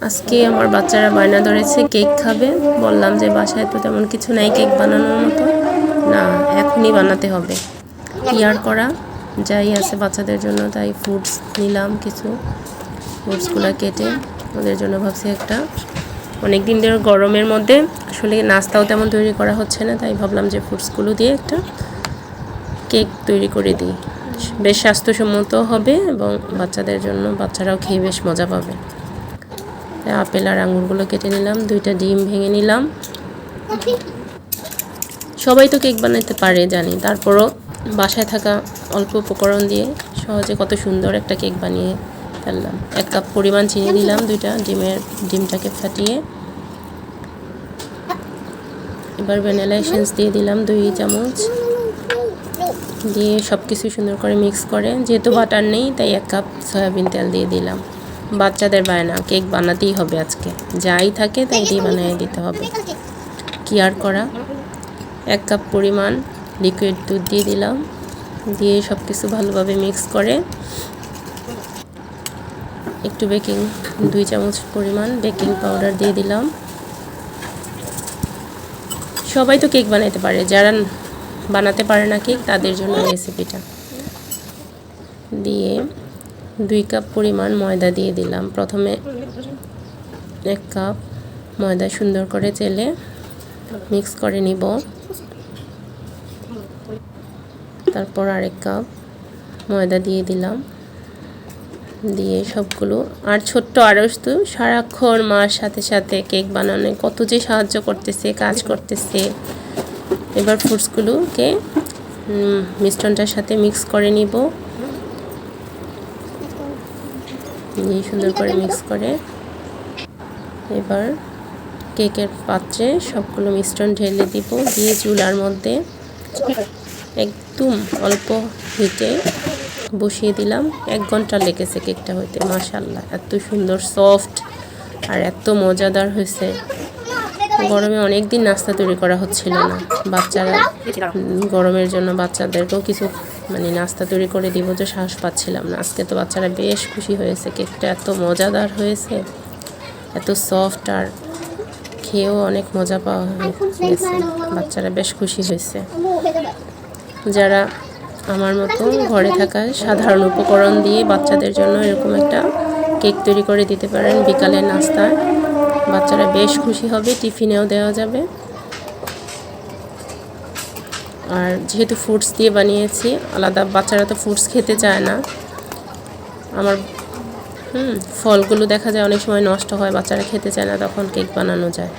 আজকে আমার বাচ্চারা বায়না ধরেছে কেক খাবে। বললাম যে বাসায় তো তেমন কিছু নাই কেক বানানোর মতো, না এখনই বানাতে হবে। কি আর করা, যাই আছে বাচ্চাদের জন্য তাই ফ্রুটস নিলাম, কিছু ফ্রুটসগুলো কেটে ওদের জন্য ভাবছি একটা, অনেক দিন ধরে গরমের মধ্যে আসলে নাস্তাও তেমন তৈরি করা হচ্ছে না, তাই ভাবলাম যে ফ্রুটসগুলো দিয়ে একটা কেক তৈরি করে দিই, বেশ স্বাস্থ্যসম্মত হবে এবং বাচ্চাদের জন্য, বাচ্চারাও খেয়ে বেশ মজা পাবে। আপেল আর আঙুরগুলো কেটে নিলাম, 2টা ডিম ভেঙে নিলাম। সবাই তো কেক বানাতে পারে জানি, তারপরও বাসায় থাকা অল্প উপকরণ দিয়ে সহজে কত সুন্দর একটা কেক বানিয়ে ফেললাম। 1 কাপ পরিমাণ চিনি দিলাম, 2টা ডিমটাকে ফাটিয়ে। এবার ভ্যানিলা এসেন্স দিয়ে দিলাম 2 চামচ, দিয়ে সব কিছু সুন্দর করে মিক্স করে, যেহেতু বাটার নেই তাই 1 কাপ সয়াবিন তেল দিয়ে দিলাম। বাচ্চাদের বায়না কেক বানাতেই হবে, আজকে যাই থাকে তাই দিয়ে বানিয়ে দিতে হবে, কি আর করা। 1 কাপ পরিমাণ লিকুইড দুধ দিয়ে দিলাম, দিয়ে সব কিছু ভালোভাবে মিক্স করে একটু 2 চামচ পরিমাণ বেকিং পাউডার দিয়ে দিলাম। সবাই তো কেক বানাতে পারে, যারা বানাতে পারে না কেক তাদের জন্য রেসিপিটা। দিয়ে 2 কাপ পরিমাণ ময়দা দিয়ে দিলাম। প্রথমে 1 কাপ ময়দা সুন্দর করে চেলে মিক্স করে নিব, তারপর আরেক কাপ ময়দা দিয়ে দিলাম, দিয়ে সবগুলো। আর ছোট্ট আড়স তো সারাক্ষণ মার সাথে সাথে কেক বানানো কত যে সাহায্য করতেছে, কাজ করতেছে। এবার ফ্রুটসগুলোকে মিশ্রণটার সাথে মিক্স করে নিব, নিয়ে সুন্দর করে মিক্স করে এবার কেকের পাত্রে সবগুলো মিশ্রণ ঢেলে দিব, দিয়ে চুলার মধ্যে একদম অল্প হিটে বসিয়ে দিলাম। 1 ঘন্টা লেগেছে কেকটা হইতে। মাশাআল্লাহ, এত সুন্দর সফট আর এত মজাদার হয়েছে। গরমে অনেক দিন নাস্তা তৈরি করা হচ্ছিল না, বাচ্চারা গরমের জন্য বাচ্চাদেরকেও কিছু নাস্তা তৈরি করে দিব যে সাহস পাচ্ছিলাম না। আজকে তো বাচ্চারা বেশ খুশি হয়েছে, কেকটা এত মজাদার হয়েছে, এত সফট, আর খেয়েও অনেক মজা পাওয়া গেছে। বাচ্চারা বেশ খুশি হয়েছে। যারা আমার মতো ঘরে থাকা সাধারণ উপকরণ দিয়ে বাচ্চাদের জন্য এরকম একটা কেক তৈরি করে দিতে পারেন বিকালের নাস্তায়, বাচ্চারা বেশ খুশি হবে, টিফিনেও দেওয়া যাবে। আর যেহেতু ফ্রুটস দিয়ে বানিয়েছি আলাদা, বাচ্চারা তো ফ্রুটস খেতে চায় না। আমার ফলগুলো দেখা যায় অনেক সময় নষ্ট হয়, বাচ্চারা খেতে চায় না, তখন কেক বানানো যায়।